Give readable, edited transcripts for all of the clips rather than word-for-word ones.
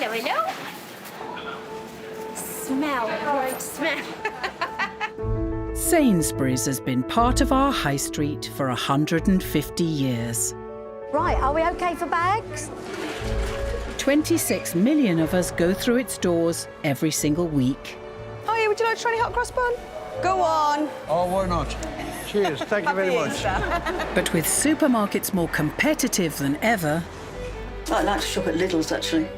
Hello, hello. Smell, great smell. Sainsbury's has been part of our high street for 150 years. Right, are we OK for bags? 26 million of us go through its doors every single week. Oh yeah, would you like to try any hot cross bun? Go on. Oh, why not? Cheers, thank you very much. But with supermarkets more competitive than ever, I like to shop at Lidl's, actually.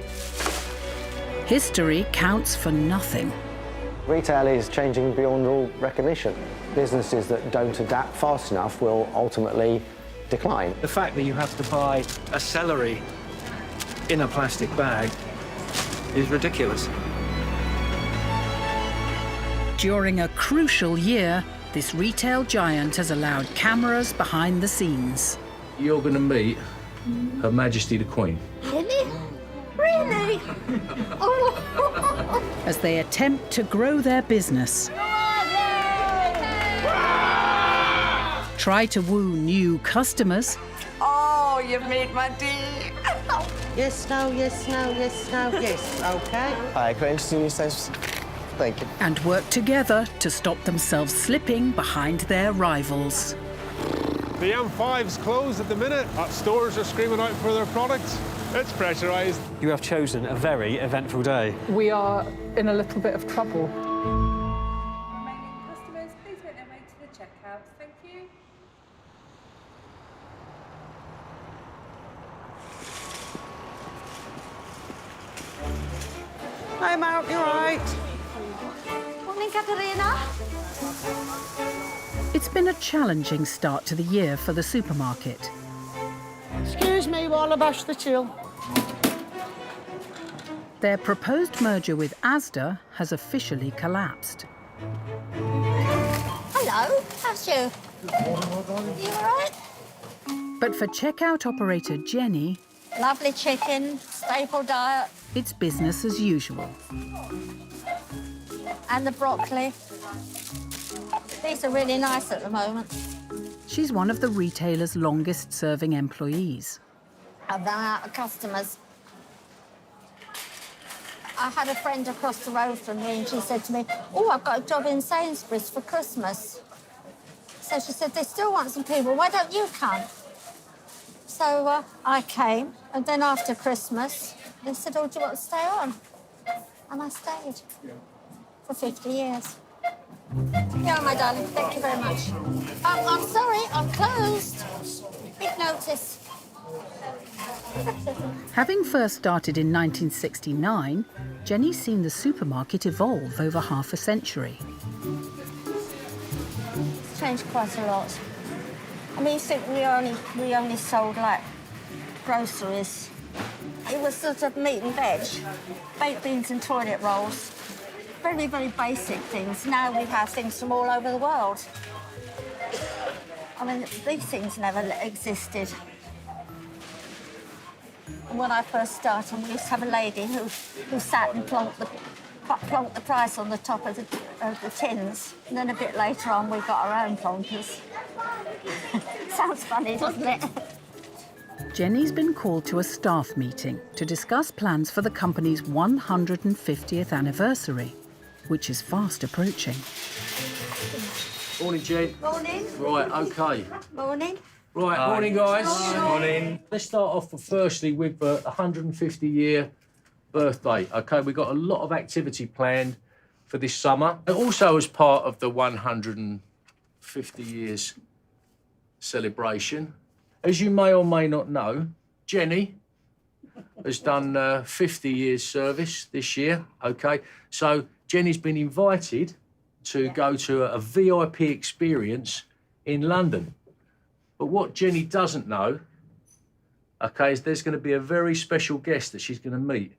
history counts for nothing. Retail is changing beyond all recognition. Businesses that don't adapt fast enough will ultimately decline. The fact that you have to buy a celery in a plastic bag is ridiculous. During a crucial year, this retail giant has allowed cameras behind the scenes. You're going to meet Her Majesty the Queen. Really? Really? As they attempt to grow their business. Try to woo new customers. Oh, you made my day. Yes, no, yes, no, yes, no, yes. OK. Hi, can I introduce yourselves? Thank you. And work together to stop themselves slipping behind their rivals. The M5's closed at the minute. Stores are screaming out for their products. It's pressurised. You have chosen a very eventful day. We are in a little bit of trouble. Remaining customers, please make their way to the checkout. Thank you. Hi, Mark, you all right? Morning, Katerina. It's been a challenging start to the year for the supermarket. Excuse me while I bash the till. Their proposed merger with Asda has officially collapsed. Hello, how's you? You all right? But for checkout operator Jenny, Lovely chicken, staple diet, it's business as usual. and the broccoli. These are really nice at the moment. She's one of the retailer's longest-serving employees. I've run out of customers. I had a friend across the road from me and she said to me, oh, I've got a job in Sainsbury's for Christmas. So she said, they still want some people, why don't you come? So I came, and then after Christmas, they said, oh, do you want to stay on? And I stayed for 50 years. Yeah, my darling, thank you very much. I'm sorry, I'm closed. Big notice. Having first started in 1969, Jenny's seen the supermarket evolve over half a century. It's changed quite a lot. I mean, you think we only sold, like, groceries. It was sort of meat and veg, baked beans and toilet rolls. Very, very basic things. Now we have things from all over the world. I mean, these things never existed. And when I first started, we used to have a lady who sat and plonked the price on the top of the tins. And then a bit later on, we got our own plonkers. Sounds funny, doesn't it? Jenny's been called to a staff meeting to discuss plans for the company's 150th anniversary, which is fast approaching. Morning, Jen. Morning. Right, OK. Morning. Right, morning, guys. Morning. Let's start off firstly with the 150-year birthday. OK, we've got a lot of activity planned for this summer. And also as part of the 150 years celebration, as you may or may not know, Jenny has done 50 years service this year, OK? So Jenny's been invited to go to a VIP experience in London. But what Jenny doesn't know, OK, is there's going to be a very special guest that she's going to meet.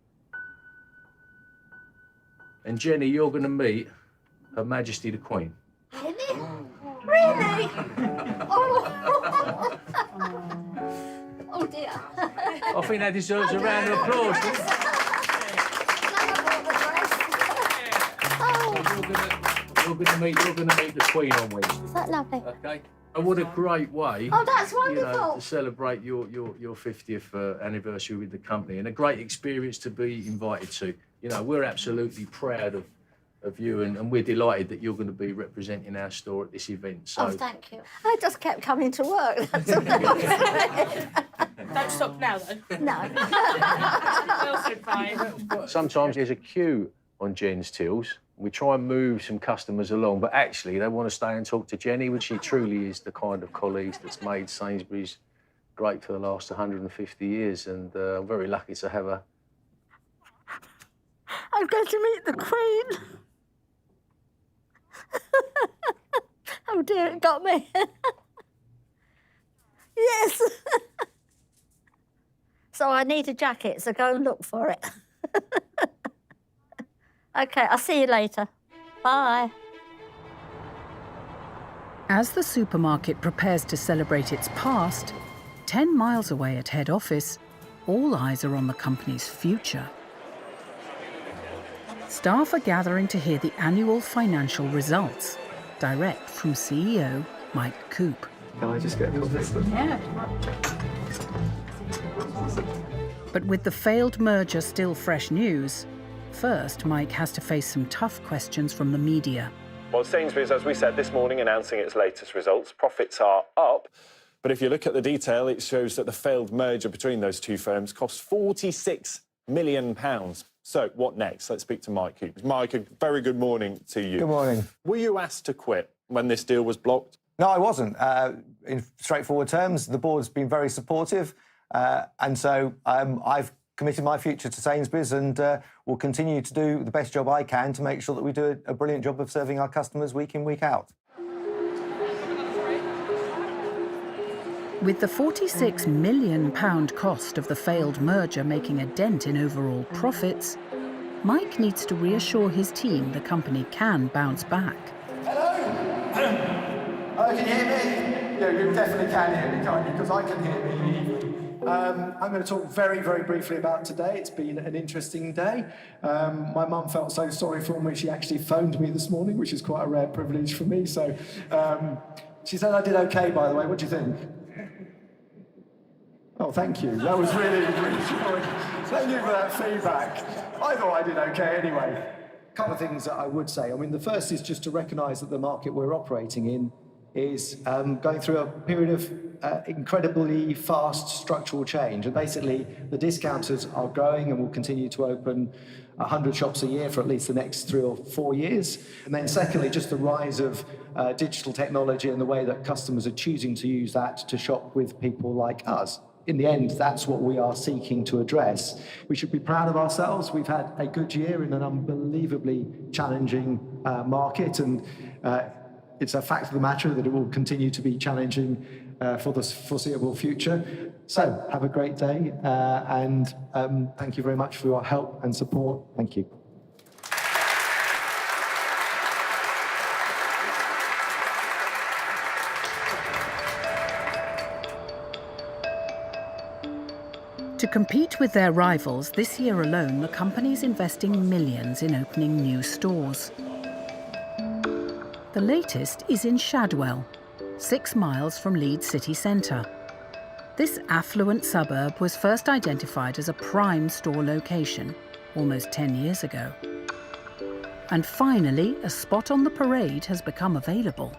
And Jenny, you're going to meet Her Majesty the Queen. Really? Really? Oh, oh dear. I think that deserves a round of applause. You're going to meet the Queen on Wednesday. Is that lovely? Okay. And what a great way, Oh, that's you know, wonderful. to celebrate your 50th anniversary with the company, and a great experience to be invited to. You know, we're absolutely proud of you, and we're delighted that you're going to be representing our store at this event. So, Oh, thank you. I just kept coming to work. That's all I was saying. Don't stop now, though. No. Also fine. sometimes there's a queue on Jen's tills. We try and move some customers along, but actually they want to stay and talk to Jenny, which she truly is the kind of colleague that's made Sainsbury's great for the last 150 years, and I'm very lucky to have her. I'm going to meet the Queen. Oh dear, it got me. Yes. So I need a jacket, so go and look for it. Okay, I'll see you later. Bye. As the supermarket prepares to celebrate its past, 10 miles away at head office, all eyes are on the company's future. Staff are gathering to hear the annual financial results, direct from CEO Mike Coop. Can I just get a copy? Yeah. But with the failed merger still fresh news, first Mike has to face some tough questions from the media. Well, Sainsbury's, as we said this morning, announcing its latest results. Profits are up. But if you look at the detail, it shows that the failed merger between those two firms cost £46 million. So what next? Let's speak to Mike Coop. Mike, a very good morning to you. Good morning. Were you asked to quit when this deal was blocked? No, I wasn't. In straightforward terms, the board's been very supportive, and so I've committed my future to Sainsbury's, and will continue to do the best job I can to make sure that we do a brilliant job of serving our customers week in, week out. With the £46 million cost of the failed merger making a dent in overall profits, Mike needs to reassure his team the company can bounce back. Hello? Can you hear me? Yeah, you definitely can hear me, can't you? Because I can hear me. I'm going to talk very, very briefly about today. It's been an interesting day. My mum felt so sorry for me, she actually phoned me this morning, which is quite a rare privilege for me. So she said I did okay, by the way. What do you think? Oh, thank you. That was really reassuring. Thank you for that feedback. I thought I did okay anyway. A couple of things that I would say. I mean, the first is just to recognise that the market we're operating in is going through a period of incredibly fast structural change. And basically, the discounters are growing and will continue to open 100 shops a year for at least the next 3 or 4 years. And then secondly, just the rise of digital technology and the way that customers are choosing to use that to shop with people like us. In the end, that's what we are seeking to address. We should be proud of ourselves. We've had a good year in an unbelievably challenging market, and it's a fact of the matter that it will continue to be challenging for the foreseeable future. So have a great day, and thank you very much for your help and support. Thank you. To compete with their rivals, this year alone, the company is investing millions in opening new stores. The latest is in Shadwell, 6 miles from Leeds city centre. This affluent suburb was first identified as a prime store location almost 10 years ago. And finally, a spot on the parade has become available.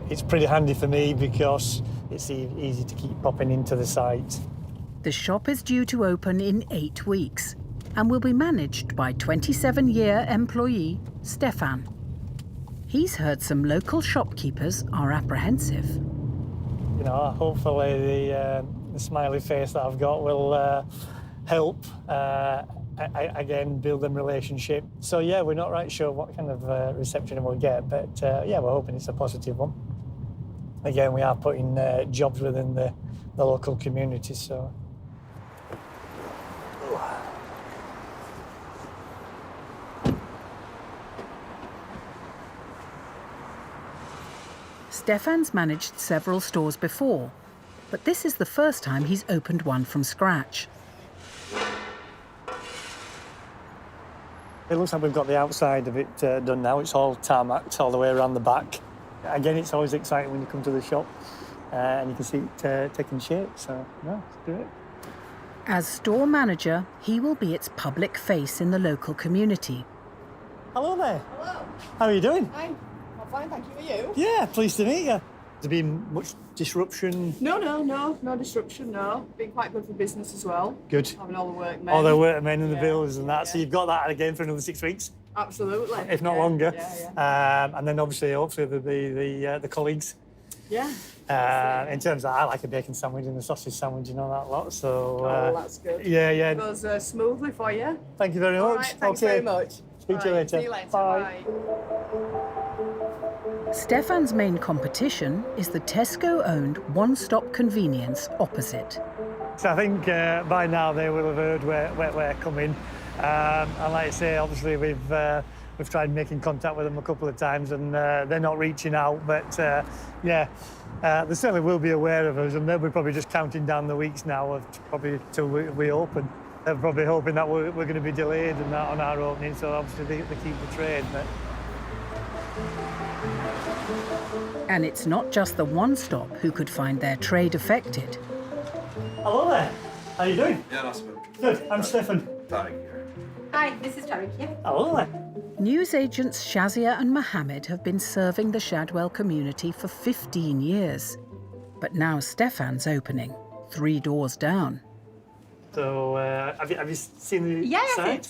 It's pretty handy for me because it's easy to keep popping into the site. The shop is due to open in 8 weeks and will be managed by 27-year employee Stefan. He's heard some local shopkeepers are apprehensive. You know, hopefully the smiley face that I've got will help again build them relationship. So yeah, we're not right sure what kind of reception we'll get, but yeah, we're hoping it's a positive one. Again, we are putting jobs within the local community, so. Stefan's managed several stores before, but this is the first time he's opened one from scratch. It looks like we've got the outside of it done now. It's all tarmacked all the way around the back. Again, it's always exciting when you come to the shop and you can see it taking shape, so no, it's great. As store manager, he will be its public face in the local community. Hello there. Hello. How are you doing? I'm fine, thank you. Are you? Yeah, pleased to meet you. Has there been much disruption? No disruption, no. Been quite good for business as well. Good. Having all the workmen. All the workmen and the bills and that, so you've got that again for another 6 weeks? Absolutely. If not longer. Yeah. And then obviously, hopefully there'll be the colleagues. Yeah. In terms of, I like a bacon sandwich and a sausage sandwich and all that lot, so... that's good. Yeah. It goes smoothly for you. Thank you very much. All right, thanks very much. Speak to you later. See you later. Bye. Stefan's main competition is the Tesco-owned one-stop convenience opposite. So I think by now they will have heard where we're coming. And like I say, obviously we've tried making contact with them a couple of times and they're not reaching out, but they certainly will be aware of us and they'll be probably just counting down the weeks now of probably till we open. They're probably hoping that we're going to be delayed and that on our opening, so obviously they keep the trade. But... And it's not just the one-stop who could find their trade affected. Hello there. How are you doing? Yeah, that's good. Good. I'm Stefan. Tariq here. Hi, this is Tariq here. Hello there. Newsagents Shazia and Mohammed have been serving the Shadwell community for 15 years. But now Stefan's opening, 3 doors down. So, have you seen the site?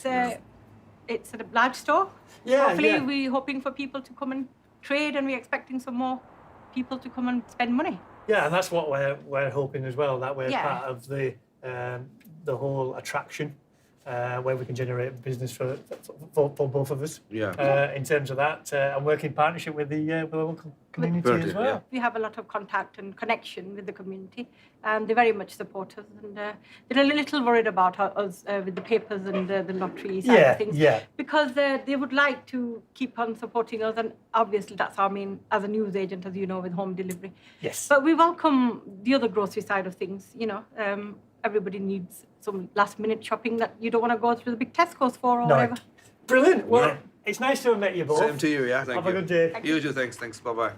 It's a large store. Yeah, Hopefully we're hoping for people to come and trade and we're expecting some more people to come and spend money. Yeah, and that's what we're hoping as well, that we're Yeah. part of the whole attraction where we can generate business for both of us. Yeah. In terms of that, and work in partnership with the local community as well. We have a lot of contact and connection with the community, and they very much support us. And they're a little worried about us with the papers and the lottery side of things, because they would like to keep on supporting us. And obviously, that's our main as a news agent, as you know, with home delivery. Yes. But we welcome the other grocery side of things. You know, everybody needs some last-minute shopping that you don't want to go through the big Tesco's for or whatever. Brilliant. Well, it's nice to have met you both. Same to you, yeah. Thank you. Have a good day. You too, thanks. Bye-bye.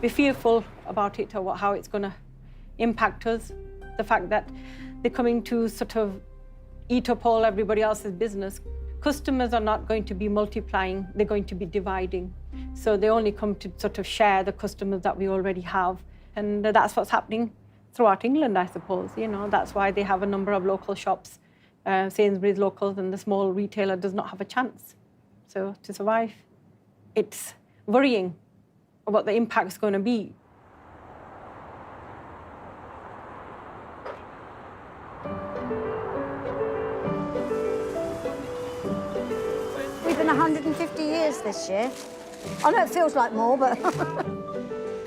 We're fearful about it or how it's going to impact us. The fact that they're coming to sort of eat up all everybody else's business. Customers are not going to be multiplying, they're going to be dividing. So they only come to sort of share the customers that we already have. And that's what's happening throughout England, I suppose. You know, that's why they have a number of local shops, Sainsbury's locals, and the small retailer does not have a chance. So to survive, it's worrying what the impact's going to be. We've been 150 years this year. I know it feels like more, but...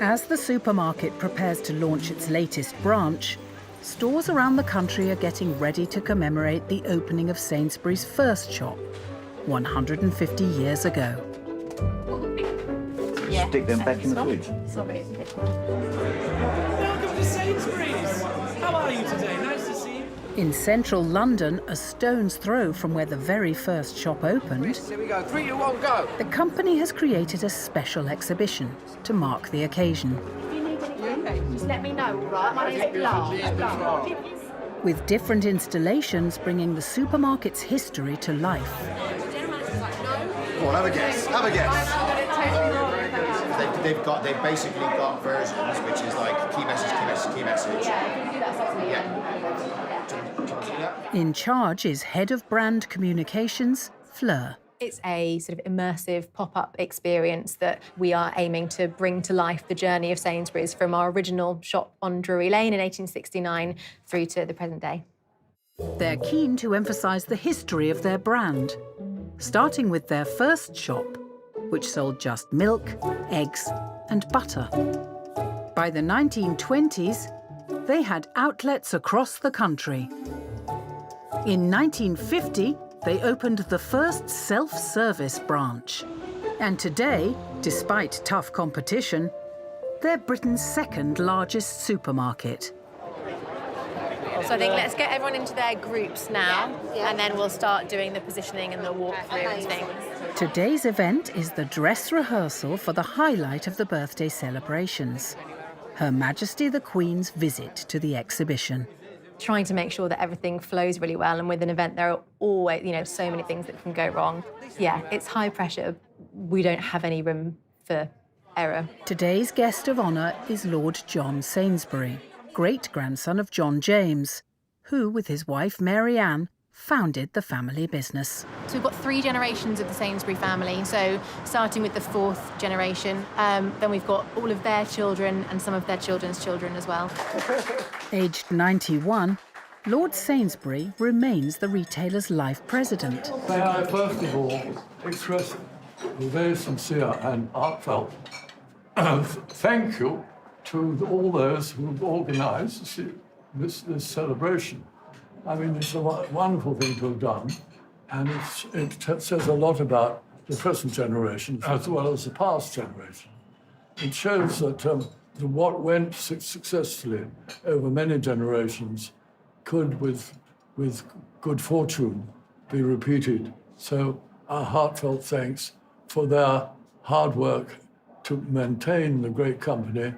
As the supermarket prepares to launch its latest branch, stores around the country are getting ready to commemorate the opening of Sainsbury's first shop 150 years ago. Stick them back in the fridge. Welcome to Sainsbury's! How are you today? Nice to see you. In central London, a stone's throw from where the very first shop opened, Here we go. 3, 2, 1, go! the company has created a special exhibition to mark the occasion. If you need anything, just let me know, all right? My name's Pilar. With different installations bringing the supermarket's history to life. Come on, have a guess. Have a guess. They've basically got versions which is like key message. In charge is Head of Brand Communications, Fleur. It's a sort of immersive pop-up experience that we are aiming to bring to life the journey of Sainsbury's from our original shop on Drury Lane in 1869 through to the present day. They're keen to emphasise the history of their brand, starting with their first shop, which sold just milk, eggs and butter. By the 1920s, they had outlets across the country. In 1950, they opened the first self-service branch. And today, despite tough competition, they're Britain's second largest supermarket. So I think let's get everyone into their groups now, and then we'll start doing the positioning and the walkthrough and things. Today's event is the dress rehearsal for the highlight of the birthday celebrations. Her Majesty the Queen's visit to the exhibition. Trying to make sure that everything flows really well, and with an event there are always, so many things that can go wrong. Yeah, it's high pressure. We don't have any room for error. Today's guest of honour is Lord John Sainsbury, great-grandson of John James, who, with his wife Mary Ann, founded the family business. So we've got 3 generations of the Sainsbury family, so starting with the 4th generation, then we've got all of their children and some of their children's children as well. Aged 91, Lord Sainsbury remains the retailer's life president. May I first of all express a very sincere and heartfelt thank you to all those who've organised this celebration. I mean, it's a wonderful thing to have done, and it says a lot about the present generation as well as the past generation. It shows that what went successfully over many generations could, with good fortune, be repeated. So our heartfelt thanks for their hard work to maintain the great company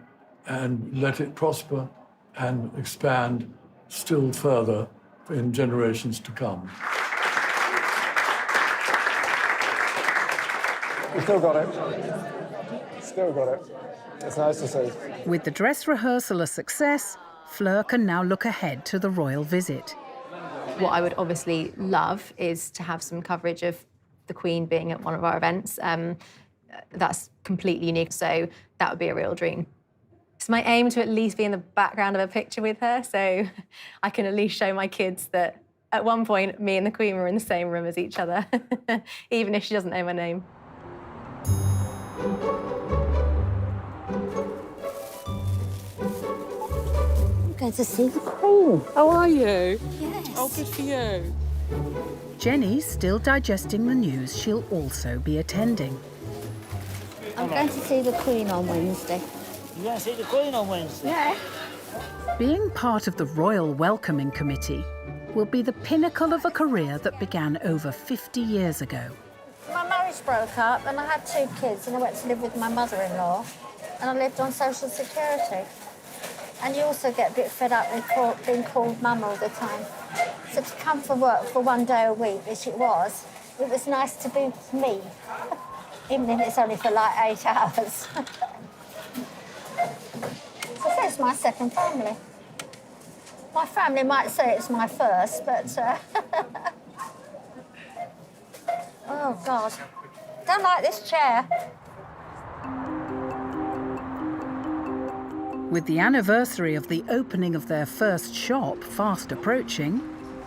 and let it prosper and expand still further in generations to come. We still got it. Still got it. It's nice to see. With the dress rehearsal a success, Fleur can now look ahead to the royal visit. What I would obviously love is to have some coverage of the Queen being at one of our events. That's completely unique, so that would be a real dream. It's my aim to at least be in the background of a picture with her, so I can at least show my kids that at one point me and the Queen were in the same room as each other, even if she doesn't know my name. I'm going to see the Queen. How are you? Yes. Oh, good for you. Jenny's still digesting the news she'll also be attending. I'm going to see the Queen on Wednesday. You're going to see the Queen on Wednesday? Yeah. Being part of the Royal Welcoming Committee will be the pinnacle of a career that began over 50 years ago. My marriage broke up and I had 2 kids and I went to live with my mother-in-law and I lived on Social Security. And you also get a bit fed up with being called mum all the time. So to come for work for 1 day a week, which it was nice to be me, even if it's only for like 8 hours. So it's my second family. My family might say it's my first, but... Oh, God. Don't like this chair. With the anniversary of the opening of their first shop fast approaching,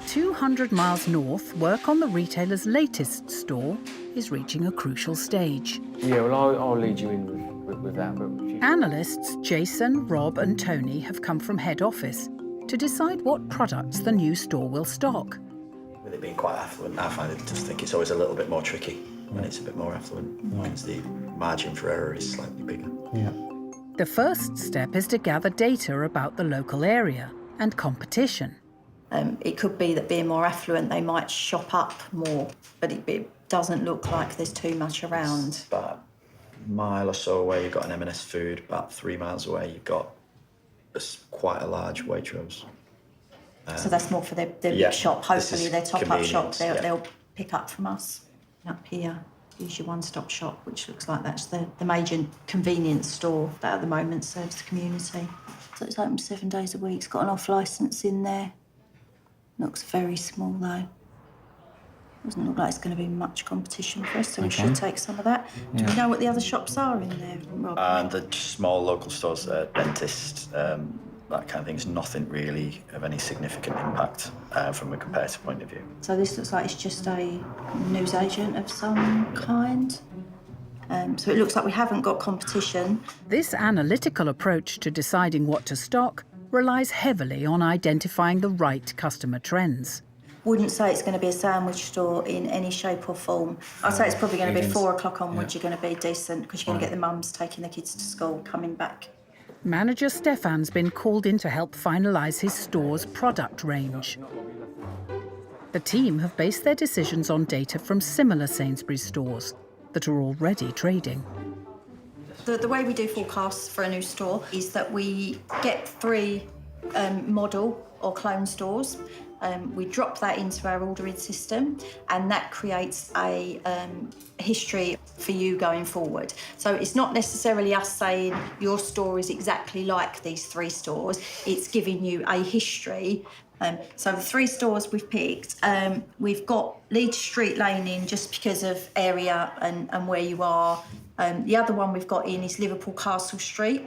200 miles north, work on the retailer's latest store is reaching a crucial stage. Yeah, well, I'll lead you in with that. But Analysts Jason, Rob and Tony have come from head office to decide what products the new store will stock. With it being quite affluent, I just think it's always a little bit more tricky when it's a bit more affluent, because the margin for error is slightly bigger. Yeah. The first step is to gather data about the local area and competition. It could be that being more affluent, they might shop up more, but it doesn't look like there's too much around. About a mile or so away, you've got an M&S Food. About 3 miles away, you've got quite a large Waitrose. So that's more for their big shop. Hopefully their top-up shop, they'll pick up from us. Up here, use your one-stop shop, which looks like that's the major convenience store that at the moment serves the community. So it's open 7 days a week. It's got an off licence in there. Looks very small though. Doesn't look like it's going to be much competition for us, so we should take some of that. Do we know what the other shops are in there, Rob? The small local stores, dentist, that kind of thing, is nothing really of any significant impact from a competitive point of view. So this looks like it's just a newsagent of some kind. So it looks like we haven't got competition. This analytical approach to deciding what to stock relies heavily on identifying the right customer trends. Wouldn't say it's going to be a sandwich store in any shape or form. I'd say it's probably going to be 4 o'clock onwards. You're going to be decent because you're going to get the mums taking the kids to school, coming back Manager Stefan's been called in to help finalise his store's product range. The team have based their decisions on data from similar Sainsbury's stores that are already trading. The way we do forecasts for a new store is that we get 3 model or clone stores. We drop that into our ordering system, and that creates a history for you going forward. So it's not necessarily us saying your store is exactly like these 3 stores. It's giving you a history. So the 3 stores we've picked, we've got Leeds Street Lane in just because of area and where you are. The other one we've got in is Liverpool Castle Street,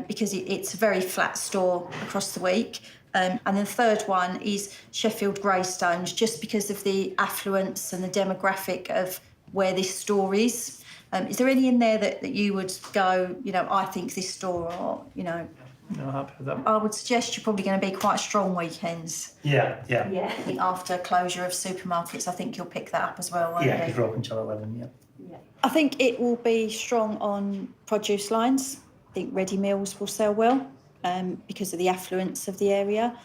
because it's a very flat store across the week. And the third one is Sheffield Greystones, just because of the affluence and the demographic of where this store is. Is there any in there that you would go, I think this store, or, No, happy with that. I would suggest you're probably going to be quite strong weekends. Yeah. I think after closure of supermarkets, I think you'll pick that up as well, won't you? Yeah, because we're open till 11, yeah. I think it will be strong on produce lines. I think ready meals will sell well because of the affluence of the area.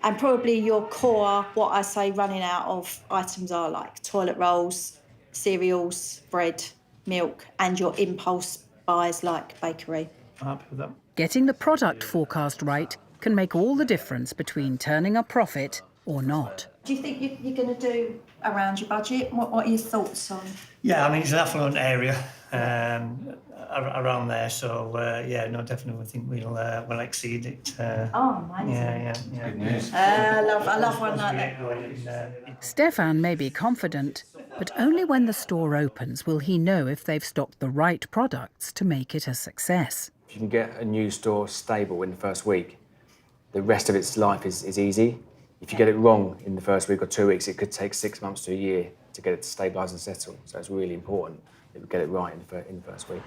And probably your core, what I say running out of items are like toilet rolls, cereals, bread, milk, and your impulse buys like bakery. I'm happy with that. Getting the product forecast right can make all the difference between turning a profit or not. Do you think you're going to do around your budget? What are your thoughts on? Yeah, I mean, it's an affluent area around there, so definitely think we'll exceed it. Amazing. Yeah. Good news. I love one like that. Stefan may be confident, but only when the store opens will he know if they've stocked the right products to make it a success. If you can get a new store stable in the first week, the rest of its life is easy. If you get it wrong in the first week or 2 weeks, it could take 6 months to a year to get it to stabilise and settle. So it's really important that we get it right in the first week.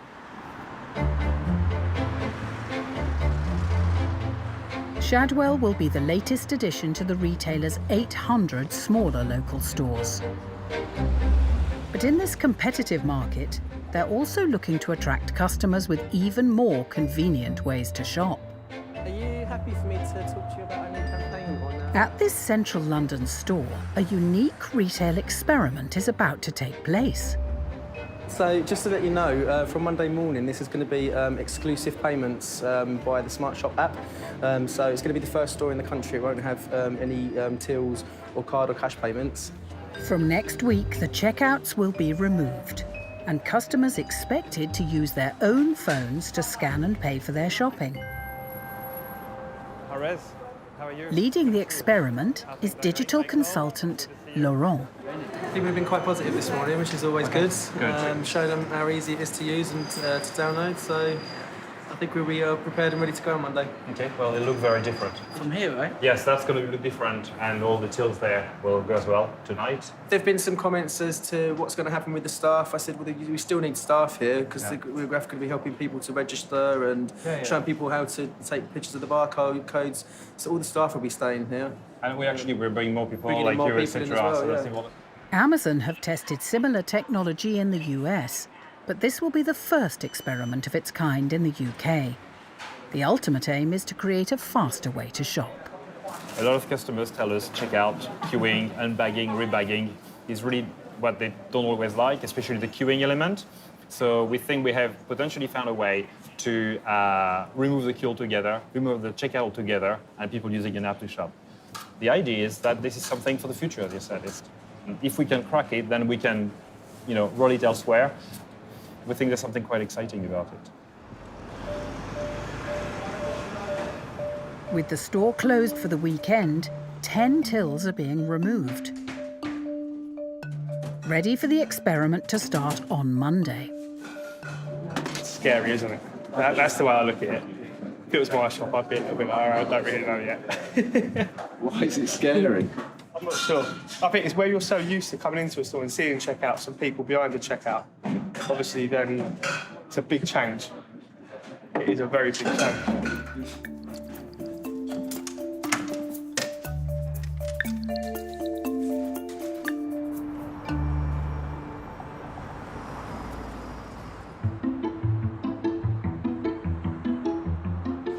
Shadwell will be the latest addition to the retailer's 800 smaller local stores. But in this competitive market, they're also looking to attract customers with even more convenient ways to shop. Are you happy for me to talk to you about our new campaign on that? At this central London store, a unique retail experiment is about to take place. So just to let you know, from Monday morning, this is going to be exclusive payments via the Smart Shop app. So it's going to be the first store in the country. It won't have any tills or card or cash payments. From next week, the checkouts will be removed, and customers expected to use their own phones to scan and pay for their shopping. Arez, how are you? Leading the experiment is digital consultant Laurent. I think we've been quite positive this morning, which is always good. Show them how easy it is to use and to download. So I think we'll be prepared and ready to go on Monday. Okay, well, they look very different. From here, right? Yes, that's going to look different, and all the tills there will go as well tonight. There have been some comments as to what's going to happen with the staff. I said, well, we still need staff here because we're going to be helping people to register and showing people how to take pictures of the barcode codes. So all the staff will be staying here. And we're bringing more people Bringing like more you, people in etc. as well, So that's yeah. important. Amazon have tested similar technology in the US, but this will be the first experiment of its kind in the UK. The ultimate aim is to create a faster way to shop. A lot of customers tell us checkout, queuing, unbagging, rebagging is really what they don't always like, especially the queuing element. So we think we have potentially found a way to remove the queue altogether, remove the checkout altogether, and people using an app to shop. The idea is that this is something for the future, as you said. If we can crack it, then we can, roll it elsewhere. We think there's something quite exciting about it. With the store closed for the weekend, 10 tills are being removed. Ready for the experiment to start on Monday. It's scary, isn't it? That's the way I look at it. If it was my shop, I'd be a little bit like, I don't really know yet. Why is it scary? I'm not sure. I think it's where you're so used to coming into a store and seeing checkouts and people behind the checkout. Obviously, then it's a big change. It is a very big change.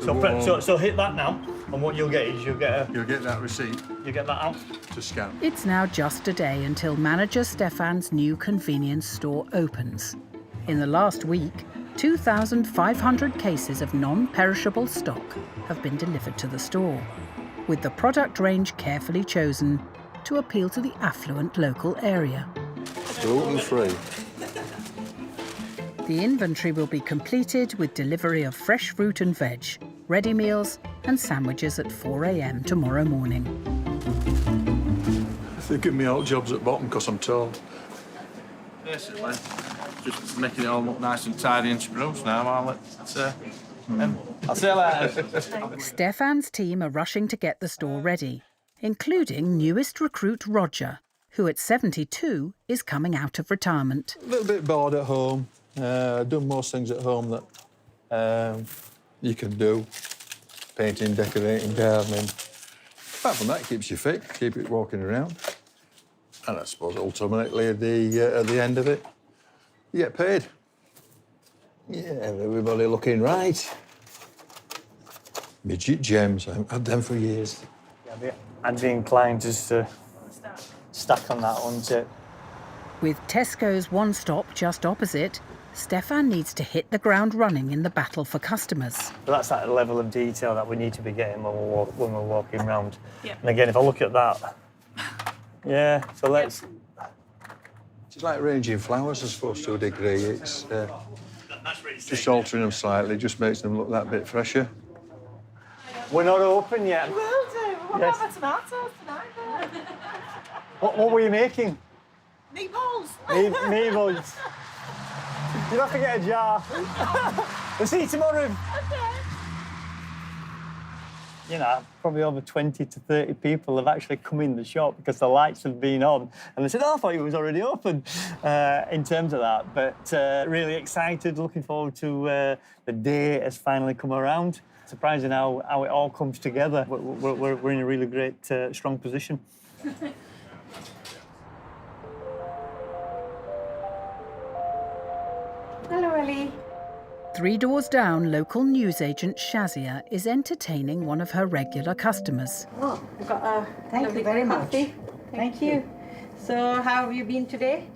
So hit that now, and what you'll get is you'll get that receipt. You get that out to scan. It's now just a day until manager Stefan's new convenience store opens. In the last week, 2,500 cases of non-perishable stock have been delivered to the store, with the product range carefully chosen to appeal to the affluent local area. Gluten-free. The inventory will be completed with delivery of fresh fruit and veg, ready meals and sandwiches at 4 a.m. tomorrow morning. They give me out jobs at bottom because I'm tall. Basically, just making it all look nice and tidy and spruce now. I'll see you later. Stefan's team are rushing to get the store ready, including newest recruit Roger, who at 72 is coming out of retirement. A little bit bored at home. I've done most things at home that you can do. Painting, decorating, gardening. Apart from that, it keeps you fit, keep it walking around. And I suppose ultimately at the end of it, you get paid. Yeah, everybody looking right. Midget gems, I've had them for years. Yeah, I'd be inclined just to stack on that, wouldn't it? With Tesco's One Stop just opposite, Stefan needs to hit the ground running in the battle for customers. But that's that level of detail that we need to be getting when we're walking around. Yeah. And again, if I look at that, yeah, so let's... It's like arranging flowers, I suppose, to a degree. It's just altering them slightly, just makes them look that bit fresher. We're not open yet. Will do. We'll have tomatoes tonight. What were you making? Meatballs. Meatballs. You'll have to get a jar. We'll see you tomorrow. Okay. You know, probably over 20 to 30 people have actually come in the shop because the lights have been on. And they said, oh, I thought it was already open in terms of that. But really excited, looking forward to the day has finally come around. Surprising how it all comes together. We're in a really great, strong position. Hello, Ellie. 3 doors down, local newsagent Shazia is entertaining one of her regular customers. Oh, we've got a Thank you very much. Thank you. So, how have you been today?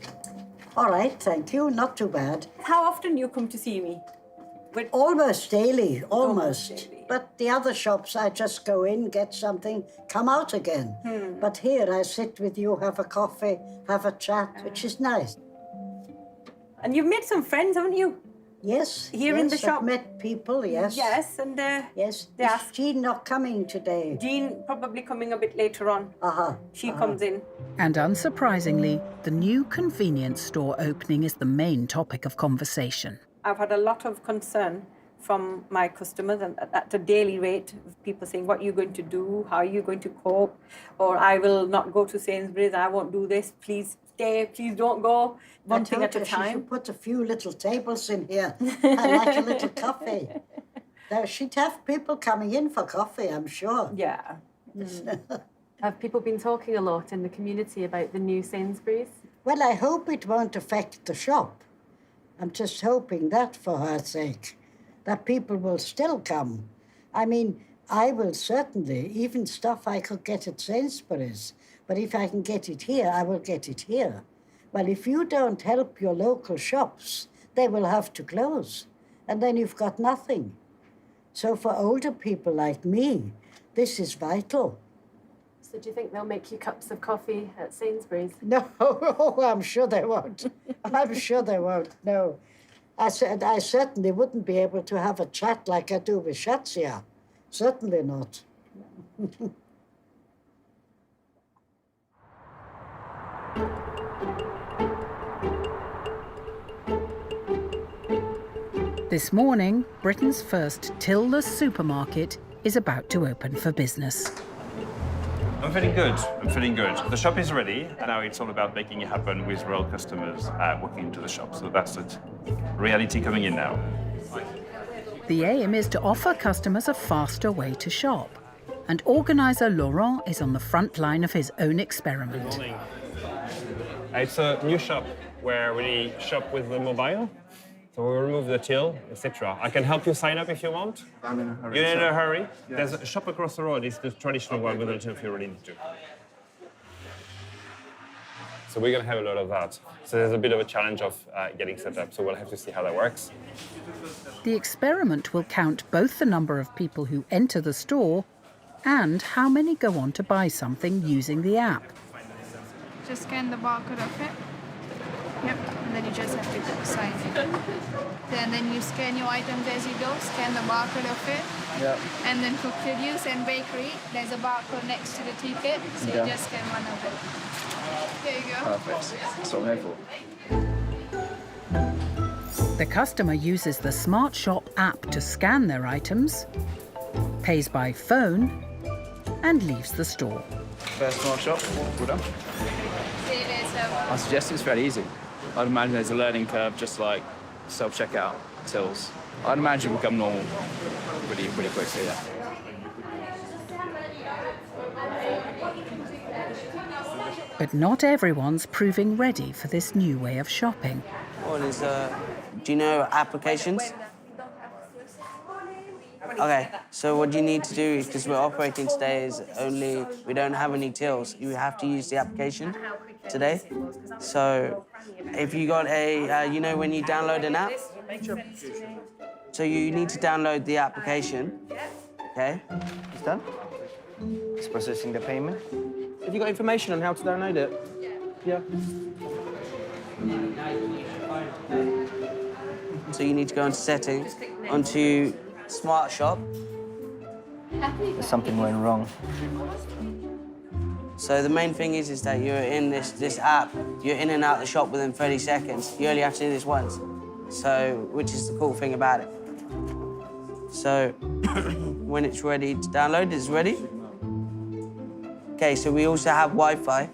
All right, thank you. Not too bad. How often do you come to see me? Almost daily, almost. But the other shops, I just go in, get something, come out again. But here I sit with you, have a coffee, have a chat, which is nice. And you've made some friends, haven't you? Yes. Here in the shop? I've met people, yes. Yes, and yes. They Is asked. Jean not coming today? Jean probably coming a bit later on. She comes in. And unsurprisingly, the new convenience store opening is the main topic of conversation. I've had a lot of concern from my customers and at a daily rate of people saying, what are you going to do? How are you going to cope? Or I will not go to Sainsbury's, I won't do this, please stay, please don't go. One thing at a time. She should put a few little tables in here. I like a little coffee. Now, she'd have people coming in for coffee, I'm sure. Yeah. Have people been talking a lot in the community about the new Sainsbury's? Well, I hope it won't affect the shop. I'm just hoping that for her sake, that people will still come. I mean, I will certainly, even stuff I could get at Sainsbury's, but if I can get it here, I will get it here. Well, if you don't help your local shops, they will have to close, and then you've got nothing. So for older people like me, this is vital. So do you think they'll make you cups of coffee at Sainsbury's? No, I'm sure they won't. I'm sure they won't, no. I said I certainly wouldn't be able to have a chat like I do with Shazia. Certainly not. This morning, Britain's first till-less supermarket is about to open for business. I'm feeling good. I'm feeling good. The shop is ready, and now it's all about making it happen with real customers walking into the shop. So that's it. Reality coming in now. The aim is to offer customers a faster way to shop. And organiser Laurent is on the front line of his own experiment. Good morning. It's a new shop where we shop with the mobile. So we'll remove the till, etc. I can help you sign up if you want. I'm in a hurry. You're in a hurry? Yes. There's a shop across the road. It's the traditional one with a till if you really need to. So we're going to have a lot of that. So there's a bit of a challenge of getting set up. So we'll have to see how that works. The experiment will count both the number of people who enter the store and how many go on to buy something using the app. Just scan the barcode of it. Yep, and then you just have to sign it. Then you scan your items as you go, scan the barcode of it. Yep. And then for produce and bakery, there's a barcode next to the ticket, so Yeah. you just scan one of it. There you go. Perfect. That's what I'm here for. The customer uses the Smart Shop app to scan their items, pays by phone, and leaves the store. First Smart Shop, well done. See you later. I suggest it's fairly easy. I'd imagine there's a learning curve, just like self-checkout tills. I'd imagine it will become normal really quickly, yeah. But not everyone's proving ready for this new way of shopping. What is, do you know applications? Okay, so what you need to do is, because we're operating today, is only, we don't have any tills. You have to use the application today. So if you got a, you know when you download an app? So you need to download the application, okay? It's done. It's processing the payment. Have you got information on how to download it? Yeah. So you need to go into settings, onto Smart Shop. There's something went wrong. So the main thing is that you're in this app, you're in and out of the shop within 30 seconds. You only have to do this once. So, which is the cool thing about it. So, when it's ready to download, it's ready. Okay, so we also have Wi-Fi.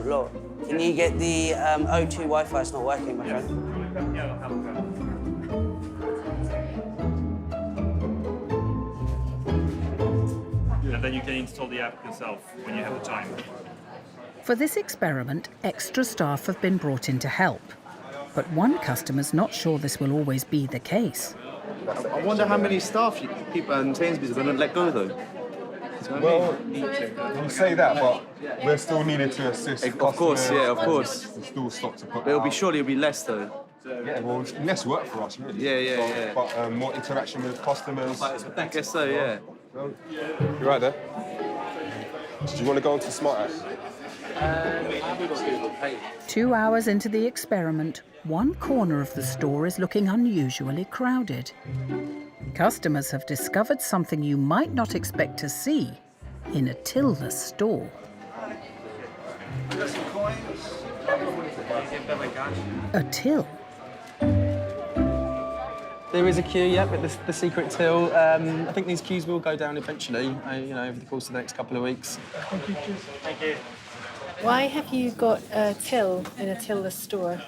Look, can you get the O2 Wi-Fi? It's not working, my friend. And then you can install the app yourself when you have the time. For this experiment, extra staff have been brought in to help. But one customer's not sure this will always be the case. I wonder how many staff people in Sainsbury's are going to let go, though. Well, you say that, but we're still needed to assist. Of course, yeah, of course. There's still stock to put But out. surely it'll be less, though. Yeah, well, it's less work for us, really. Yeah. But more interaction with customers. I guess so, yeah. You're right there. Do you want to go onto Smart App? 2 hours into the experiment, one corner of the store is looking unusually crowded. Customers have discovered something you might not expect to see in a till-less store. A till. There is a queue, yeah, but the secret till. I think these queues will go down eventually, over the course of the next couple of weeks. Thank you. Why have you got a till in a till-less store?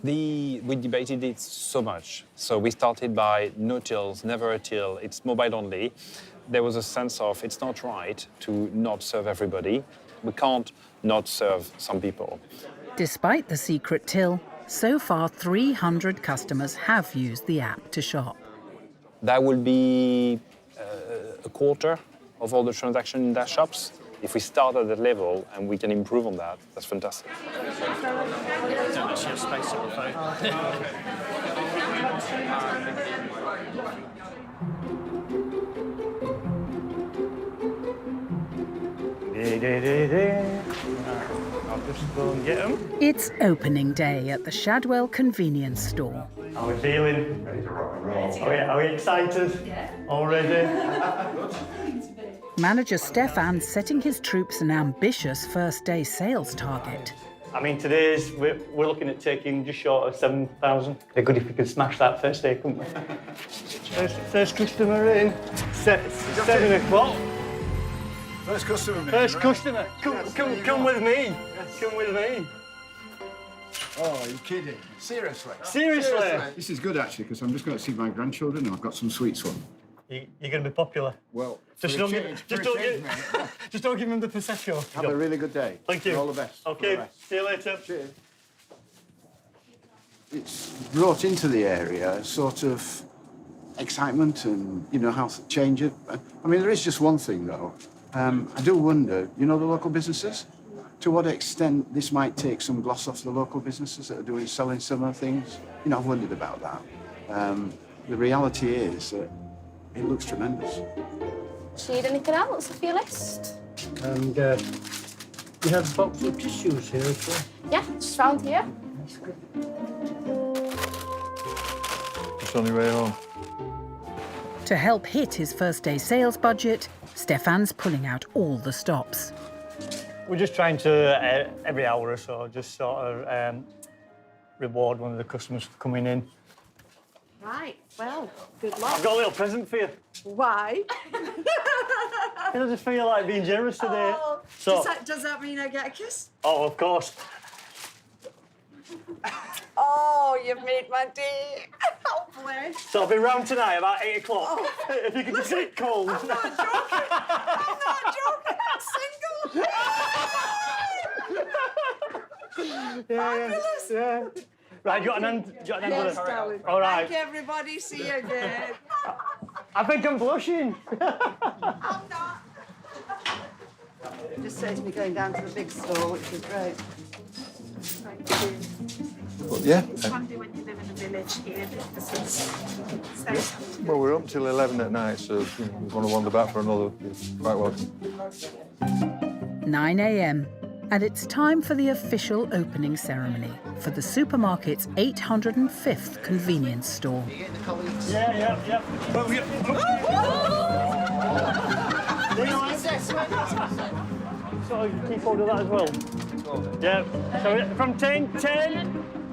We debated it so much. So we started by no tills, never a till. It's mobile only. There was a sense of it's not right to not serve everybody. We can't not serve some people. Despite the secret till, so far 300 customers have used the app to shop. That will be a quarter of all the transactions in their shops. If we start at that level and we can improve on that, that's fantastic. Don't actually have space on the phone. I'll just go and get them. It's opening day at the Shadwell convenience store. How are we feeling? Ready to rock and roll. Are we excited? Already? Manager Stefan setting his troops an ambitious first day sales target. I mean, we're looking at taking just short of 7,000. It'd be good if we could smash that first day, couldn't we? First customer in. 7 o'clock. First customer. First customer. Come with me. Come with me. Oh, you're kidding. Seriously? Seriously? This is good, actually, because I'm just going to see my grandchildren and I've got some sweets for them. You're going to be popular. Well, just don't give them the Prosecco. Have a really good day. Thank you. All the best. Okay, see you later. Cheers. it's brought into the area a sort of excitement and, you know, how to change it. I mean, there is just one thing, though. I do wonder, you know, the local businesses? To what extent this might take some gloss off the local businesses that are selling similar things? You know, I've wondered about that. The reality is that it looks tremendous. Do you need anything else off your list? And you have a box of tissues here as well? Yeah, just round here. Just on your way home. To help hit his first day sales budget, Stefan's pulling out all the stops. We're just trying to, every hour or so, just sort of reward one of the customers for coming in. Right, well, good luck. I've got a little present for you. Why? I just feel like being generous today. Oh, So, does that mean I get a kiss? oh, of course. Oh, you've made my day. Oh, bless. So I'll be round tonight about 8 o'clock. Oh. If you can just get cold. I'm not joking. I'm not joking. I'm single. Fabulous. Yeah. Right, you got an hand? Yes, darling. All right. Thank you, everybody. See you again. I think I'm blushing. I'm not. It just saves me going down to the big store, which is great. Thank you. But yeah. It's handy when you live in a village here. Well, we're up till 11 at night, so if you want to wander back for another, you're quite welcome. 9 a.m. and it's time for the official opening ceremony for the supermarket's 805th convenience store. Yeah. So you keep hold of that as well? Yeah. So from 10,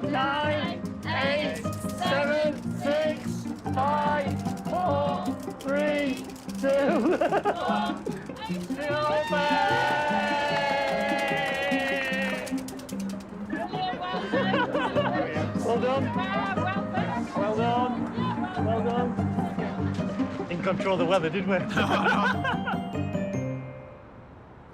9, 8, 7, 6, 5, 4, 3, 2, 1. Well done. Well done. Well done. Didn't control the weather, did we?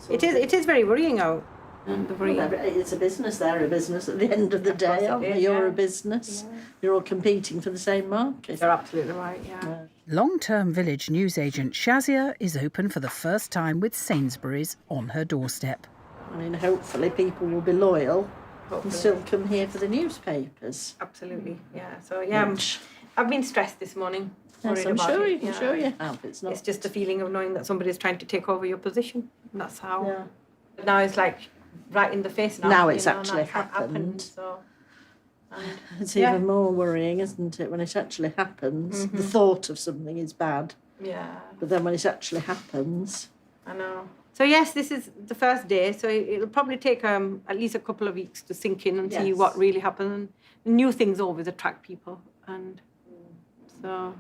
It is very worrying out. It's a business, they're a business at the end of the day, aren't they? You're a business. Yeah. You're all competing for the same market. You're absolutely right, yeah. Long-term village newsagent Shazia is open for the first time with Sainsbury's on her doorstep. I mean, hopefully people will be loyal and still come here for the newspapers. Absolutely, yeah. So, yeah, I've been stressed this morning. Yes, I'm sure you have. It's just a feeling of knowing that somebody's trying to take over your position. And that's how. Yeah. But now it's like right in the face now. Now it's actually happened. So, it's even more worrying, isn't it, when it actually happens? The thought of something is bad. Yeah. But then when it actually happens... I know. So yes, this is the first day, so it'll probably take at least a couple of weeks to sink in and see what really happened. New things always attract people, and so...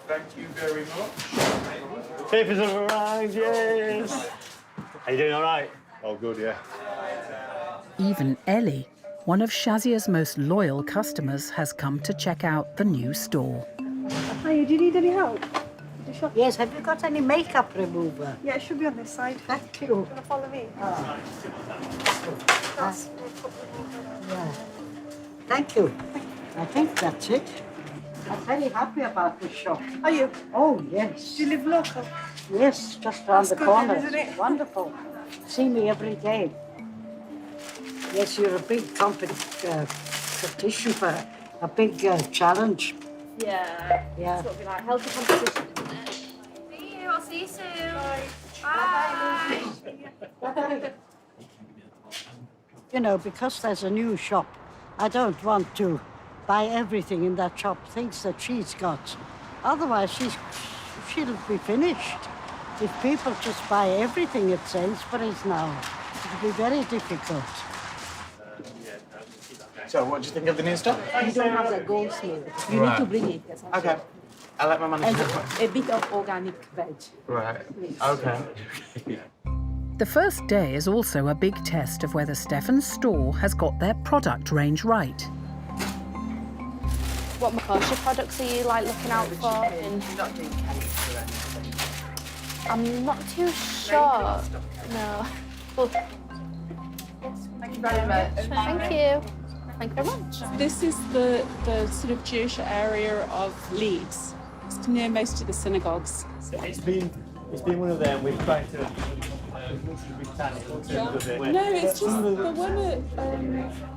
Thank you very much. Papers have arrived, yes. Are you doing all right? Oh, good, yeah. Even Ellie, one of Shazia's most loyal customers, has come to check out the new store. Hi, do you need any help? Yes, have you got any makeup remover? Yeah, it should be on this side. Thank you. You want to follow me? Yeah. Thank you. I think that's it. I'm very happy about this shop. Are you? Oh, yes. Do you live local? Yes, just round the good corner. then, isn't it? Wonderful. See me every day. Yes, you're a big competition for a big challenge. Yeah. Yeah. Sort of like healthy competition, isn't it? See you. I'll see you soon. Bye. You know, because there's a new shop, I don't want to buy everything in that shop, things that she's got. Otherwise, she'll be finished. If people just buy everything at Sainsbury's now, it'll be very difficult. So, what do you think of the new stuff? You don't have that goldsmith. You Right. need to bring it. Okay. I'll let my manager know. And a bit of organic veg. Right. Please. Okay. The first day is also a big test of whether Stefan's store has got their product range right. What kosher products are you like looking out for? You're not doing cakes or anything. I'm not too sure. No. Well, Thank you very much. Thank you. Thank you very much. This is the sort of Jewish area of Leeds. It's near most of the synagogues. So it's been one of them. We've tried to. No, it's just the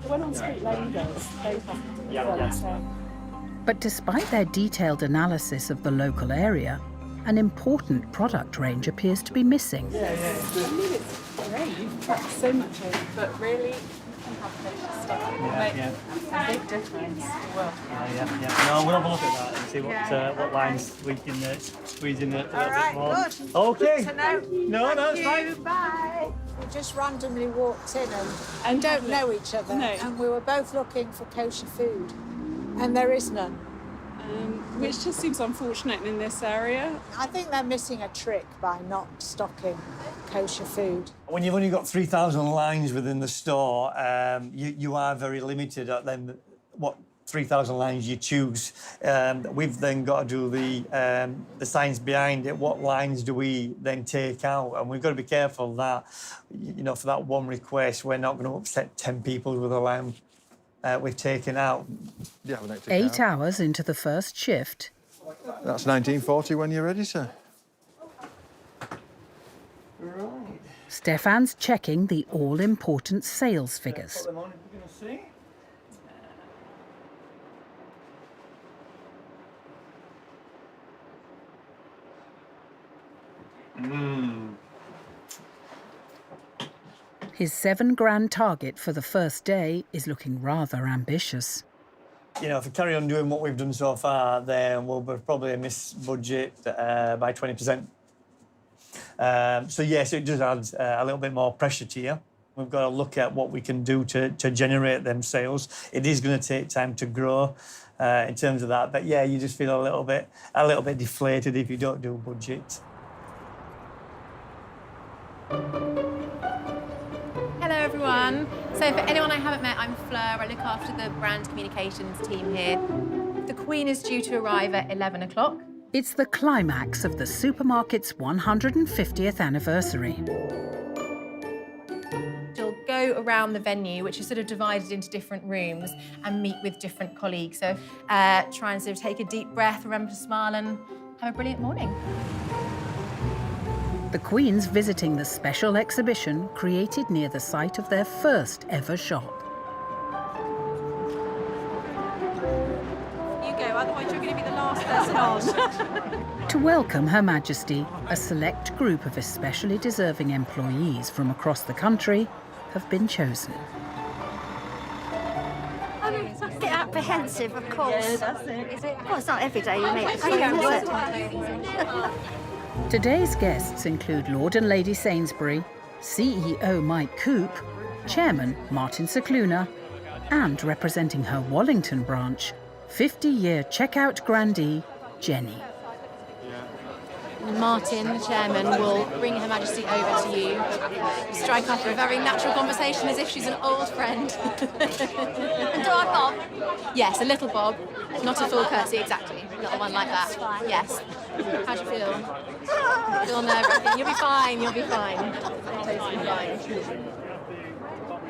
one on Street Lane does. But despite their detailed analysis of the local area, an important product range appears to be missing. I mean, it's great. You've got so much in, but really, you can have kosher stuff. It makes a big difference. Well. No, we'll have a look at that and see what lines we can squeeze in there. All right, good. Okay. Good to know. No, it's fine. Bye. We just randomly walked in and don't know each other. No. And we were both looking for kosher food. And there is none. Which just seems unfortunate in this area. I think they're missing a trick by not stocking kosher food. When you've only got 3,000 lines within the store, you are very limited at then what 3,000 lines you choose. We've then got to do the science behind it. What lines do we then take out? And we've got to be careful that, you know, for that one request, we're not going to upset 10 people with a lamb we've taken out. 8 hours into the first shift. That's 1940 when you're ready, sir. Right. Stefan's checking the all-important sales figures. His £7,000 target for the first day is looking rather ambitious. You know, if we carry on doing what we've done so far, then we'll probably miss budget by 20%. So yes, it does add a little bit more pressure to you. We've got to look at what we can do to generate them sales. It is going to take time to grow in terms of that, but yeah, you just feel a little bit deflated if you don't do budget. Hello everyone. So for anyone I haven't met, I'm Fleur. I look after the brand communications team here. The Queen is due to arrive at 11 o'clock. It's the climax of the supermarket's 150th anniversary. She'll go around the venue, which is sort of divided into different rooms, and meet with different colleagues. So try and sort of take a deep breath, remember to smile, and have a brilliant morning. The Queen's visiting the special exhibition created near the site of their first ever shop. You go, otherwise you're going to be the last person on. To welcome Her Majesty, a select group of especially deserving employees from across the country have been chosen. I'm a bit apprehensive, of course. Yeah, that's it. Well, it's not every day you meet. Today's guests include Lord and Lady Sainsbury, CEO Mike Coop, Chairman Martin Cicluna, and representing her Wallington branch, 50-year checkout grandee Jenny. Martin, the chairman, will bring Her Majesty over to you, strike up a very natural conversation as if she's an old friend. And do I bob? Yes, a little bob, not a full curtsy, exactly. A little one like that. Yes. How do you feel? Feel nerve-wracking? You'll be fine, you'll be fine. Totally fine.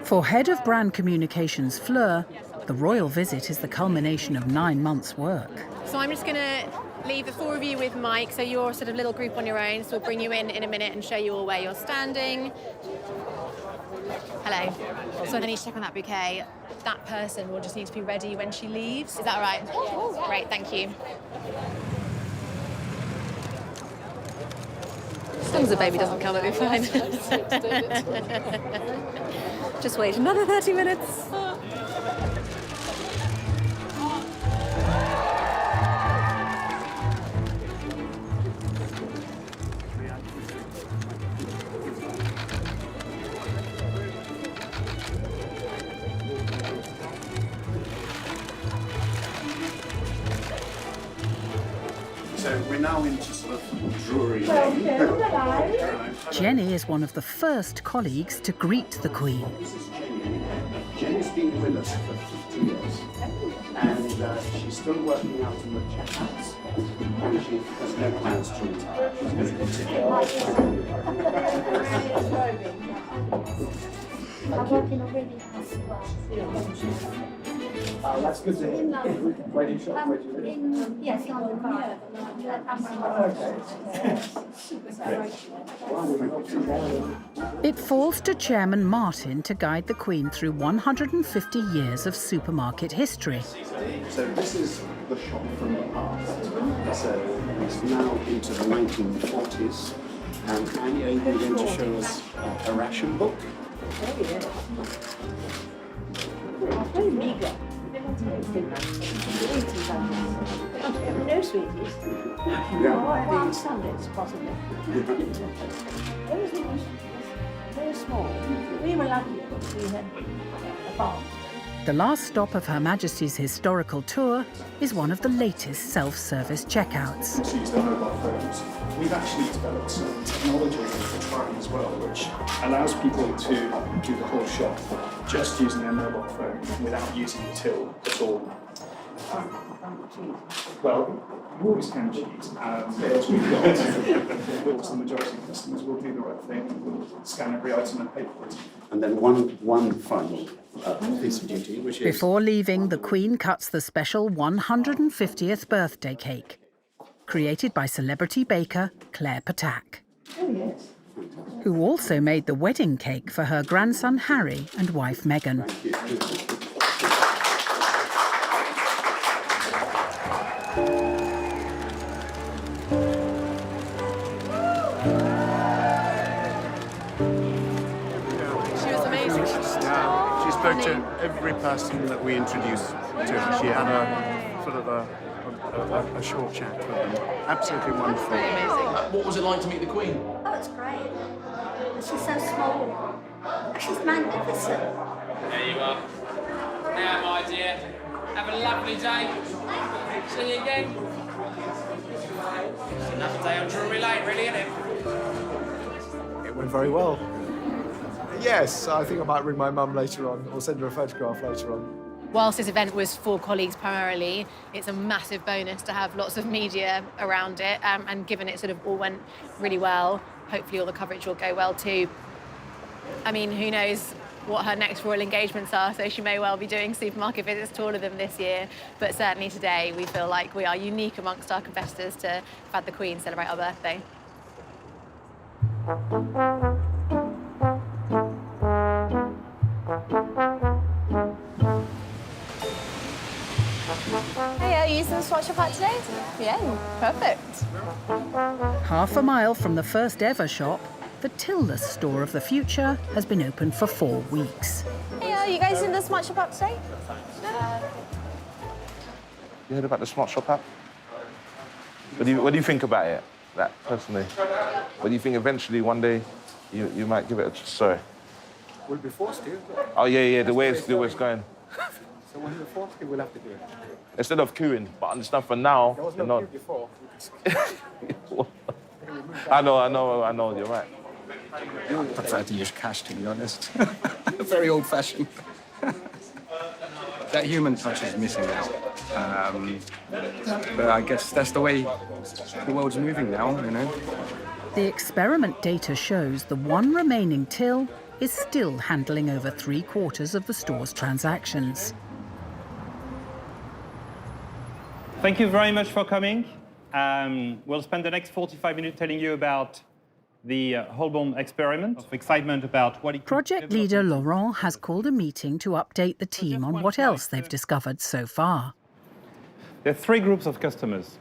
For Head of Brand Communications Fleur, the royal visit is the culmination of 9 months' work. So I'm just going to leave the four of you with Mike, so you're sort of little group on your own, so we'll bring you in a minute and show you all where you're standing. Hello. So I need to check on that bouquet. That person will just need to be ready when she leaves. Is that all right? Yeah. Great, thank you. As long as the baby doesn't come, it'll be fine. Just wait another 30 minutes. So we're now into sort of Drury Lane. Jenny is one of the first colleagues to greet the Queen. This is Jenny. Jenny's been with us for 50 years. And she's still working out in the checkouts. And she has no plans to retire. She's going to continue. I'm working already. That's good to hear. Where do you shop? Where do you live? Yes, London Borough. It falls to Chairman Martin to guide the Queen through 150 years of supermarket history. So this is the shop from the past. So it's now into the 1940s. And Anya, you're going to show us a ration book. Very meagre. No sweeties. On Sundays, possibly. Everything was very small. We were lucky because we had a farm. The last stop of Her Majesty's historical tour is one of the latest self-service checkouts. To use their mobile phones. We've actually developed some technology for trying as well, which allows people to do the whole shop just using their mobile phone without using the till at all. Well, you always can cheat, but we've got the majority of customers will do the right thing, will scan every item and pay for it. And then one final piece of duty, which is... Before leaving, the Queen cuts the special 150th birthday cake, created by celebrity baker Claire Patak, who also made the wedding cake for her grandson Harry and wife Meghan. She spoke to every person that we introduced to her. She had a sort of a short chat with them. Absolutely wonderful. What was it like to meet the Queen? Oh, it's great. She's so small. She's magnificent. There you are. Now, my dear, have a lovely day. See you again. It's another day on Drury Lane, really, isn't it? It went very well. Yes, I think I might ring my mum later on or send her a photograph later on. Whilst this event was for colleagues primarily, it's a massive bonus to have lots of media around it, and given it sort of all went really well, hopefully all the coverage will go well too. I mean, who knows what her next royal engagements are, so she may well be doing supermarket visits to all of them this year, but certainly today we feel like we are unique amongst our competitors to have had the Queen celebrate our birthday. Hey, are you using the Swatch Shop app today? Yeah, perfect. Half a mile from the first ever shop, the Tillless store of the future has been open for 4 weeks. Hey, are you guys using the Smart Shop app today? You heard about the Smart Shop app? What do you think about it, that, personally? What do you think eventually, one day, you might give it a... Sorry. We'll be forced to. Oh, yeah, the way it's going. So when we're forced to, we'll have to do it. Instead of queuing, but I understand for now... There was no queue before. I know, you're right. I prefer to use cash, to be honest. Very old-fashioned. That human touch is missing now. But I guess that's the way the world's moving now, you know. The experiment data shows the one remaining till is still handling over 3/4 of the store's transactions. Thank you very much for coming. We'll spend the next 45 minutes telling you about the Holborn experiment, of excitement about what it Project leader Laurent has called a meeting to update the team on what else they've discovered so far. There are 3 groups of customers.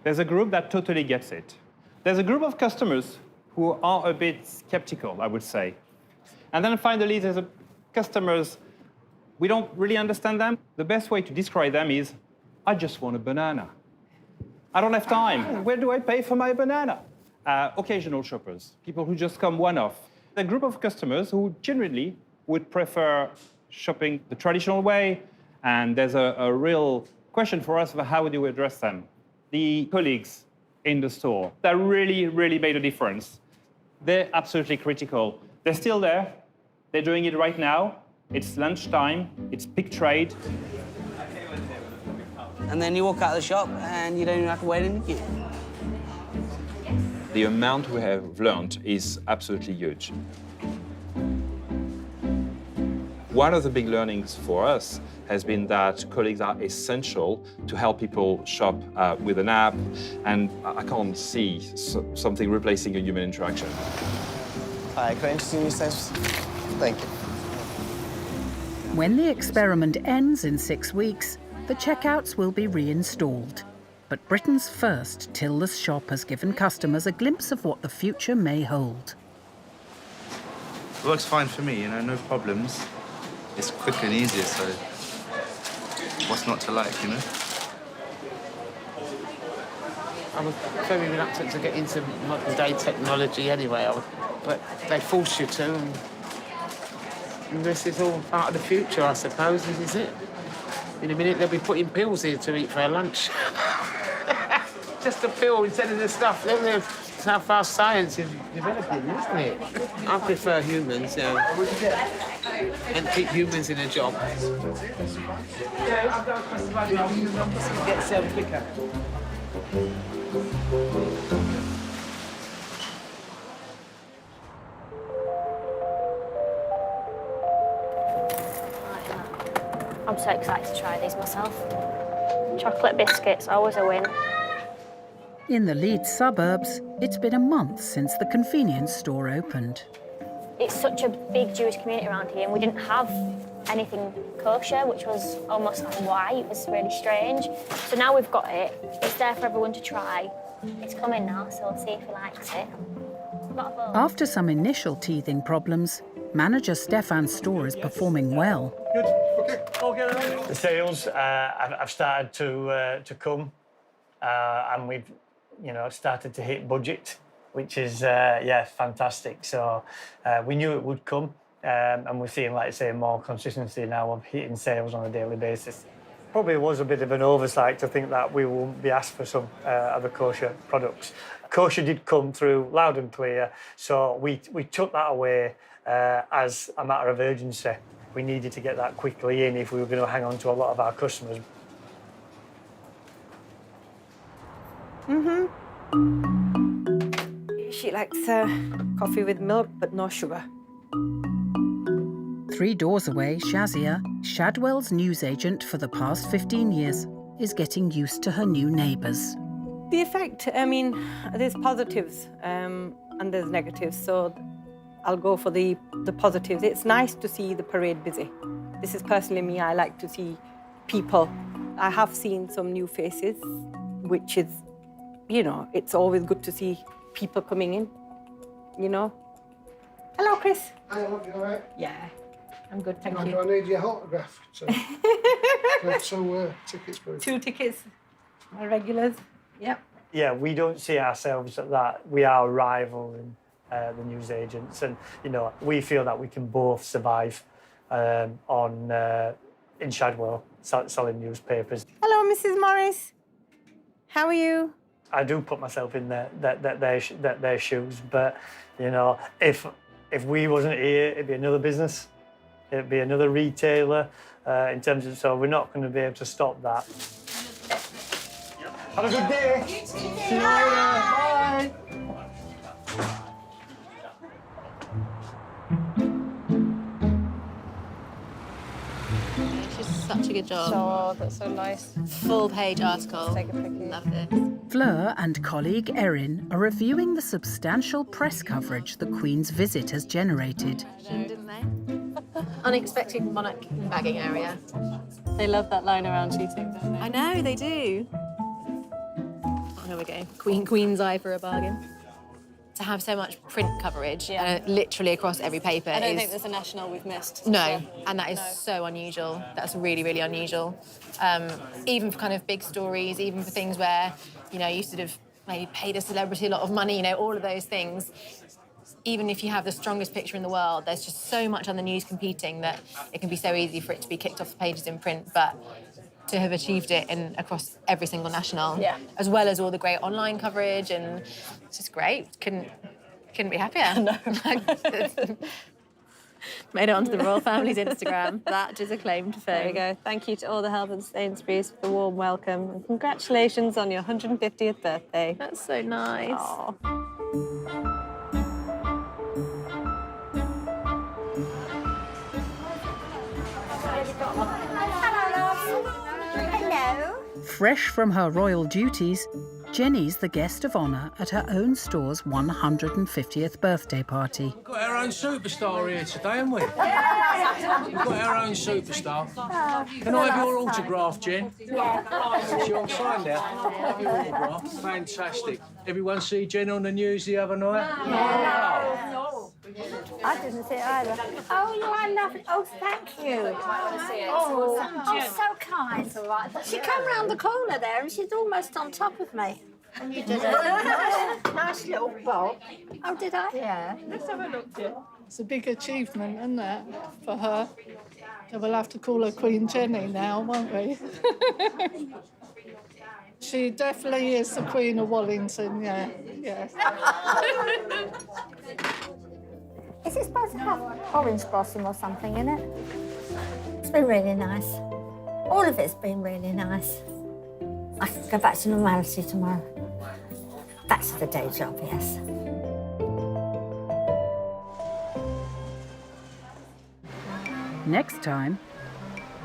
There's a group that totally gets it. There's a group of customers who are a bit skeptical, I would say. And then finally, there's customers, we don't really understand them. The best way to describe them is, I just want a banana. I don't have time. Where do I pay for my banana? Occasional shoppers, people who just come one-off. A group of customers who generally would prefer shopping the traditional way, and there's a real question for us of how do we address them. The colleagues in the store, that really made a difference. They're absolutely critical. They're still there. They're doing it right now. It's lunchtime. It's peak trade. And then you walk out of the shop and you don't even have to wait in the queue. The amount we have learned is absolutely huge. One of the big learnings for us has been that colleagues are essential to help people shop with an app, and I can't see something replacing a human interaction. Hi, can I introduce yourself? Thank you. When the experiment ends in 6 weeks, the checkouts will be reinstalled. But Britain's first till-less shop has given customers a glimpse of what the future may hold. It works fine for me, you know, no problems. It's quicker and easier, so what's not to like, you know? I was very reluctant to get into modern day technology anyway, but they force you to, and this is all part of the future, I suppose, this is it. In a minute, they'll be putting pills here to eat for our lunch. Just a pill instead of the stuff. It's how fast science is developing, isn't it? I prefer humans, you know, and keep humans in a job. Yeah, I've got a question about it. Get some quicker. I'm so excited to try these myself. Chocolate biscuits, always a win. In the Leeds suburbs, it's been a month since the convenience store opened. It's such a big Jewish community around here, and we didn't have anything kosher, which was almost like why. It was really strange. So now we've got it. It's there for everyone to try. It's coming now, so we'll see if he likes it. After some initial teething problems, manager Stefan's store is performing well. Good. Okay. The sales have started to come, and we've, started to hit budget, which is fantastic. So we knew it would come, and we're seeing, like I say, more consistency now of hitting sales on a daily basis. Probably was a bit of an oversight to think that we won't be asked for some other kosher products. Kosher did come through loud and clear, so we took that away as a matter of urgency. We needed to get that quickly in if we were going to hang on to a lot of our customers. She likes coffee with milk, but no sugar. 3 doors away, Shazia, Shadwell's newsagent for the past 15 years, is getting used to her new neighbours. The effect, there's positives and there's negatives, so I'll go for the positives. It's nice to see the parade busy. This is personally me, I like to see people. I have seen some new faces, which is, it's always good to see people coming in, Hello, Chris. Hi, love you all right? Yeah, I'm good, thank you. I need your autograph. So, tickets, please. 2 tickets, my regulars, yep. Yeah, we don't see ourselves at that. We are rivaling the newsagents, and we feel that we can both survive in Shadwell selling newspapers. Hello, Mrs. Morris. How are you? I do put myself in their shoes, but if we wasn't here, it'd be another business, it'd be another retailer. In terms of, so we're not going to be able to stop that. Have a good day. See you later. Bye. Such a good job. Oh, that's so nice. Full page article. Take a picture. Love this. Fleur and colleague Erin are reviewing the substantial press coverage the Queen's visit has generated. Didn't they? Unexpected monarch bagging area. They love that line around shooting, don't they? I know, they do. Oh, here we go. Queen's eye for a bargain. To have so much print coverage, literally across every paper. I don't think there's a national we've missed. No, and that is so unusual. That's really, really unusual. Even for kind of big stories, even for things where, you sort of maybe paid a celebrity a lot of money, all of those things. Even if you have the strongest picture in the world, there's just so much on the news competing that it can be so easy for it to be kicked off the pages in print. But to have achieved it across every single national, as well as all the great online coverage, and it's just great. Couldn't be happier. No. Made it onto the royal family's Instagram. That is a claim to fame. There we go. Thank you to all the help at Sainsbury's for the warm welcome, and congratulations on your 150th birthday. That's so nice. Aww. Fresh from her royal duties, Jenny's the guest of honour at her own store's 150th birthday party. We've got our own superstar here today, haven't we? We've got our own superstar. Can I have your autograph, Jen? Yeah. She on sign now. Have your autograph. Fantastic. Everyone see Jen on the news the other night? Yeah. I didn't see it either. Oh, you are lovely. Oh, thank you. Oh, so kind. She came round the corner there and she's almost on top of me. And you did a nice little bob. Oh, did I? Yeah. Let's have a look, Jen. It's a big achievement, isn't it, for her? So we'll have to call her Queen Jenny now, won't we? She definitely is the Queen of Wallington, yeah. Yes. Is it supposed to have orange blossom or something in it? It's been really nice. All of it's been really nice. I can go back to normality tomorrow. Back to the day job, yes. Next time...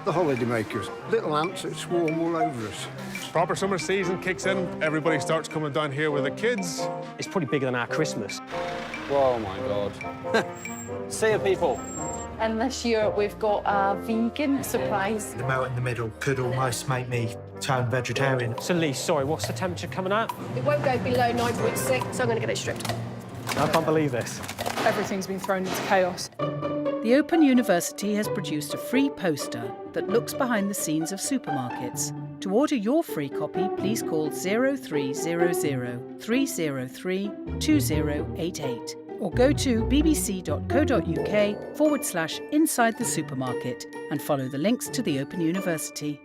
The holidaymakers, little ants that swarm all over us. Proper summer season kicks in, everybody starts coming down here with the kids. It's probably bigger than our Christmas. Oh my God. See you, people. And this year we've got a vegan surprise. The melt in the middle could almost make me turn vegetarian. So, Lee, sorry, what's the temperature coming at? It won't go below 9.6, so I'm going to get it stripped. I can't believe this. Everything's been thrown into chaos. The Open University has produced a free poster that looks behind the scenes of supermarkets. To order your free copy, please call 0300 303 2088 or go to bbc.co.uk/inside the supermarket and follow the links to the Open University.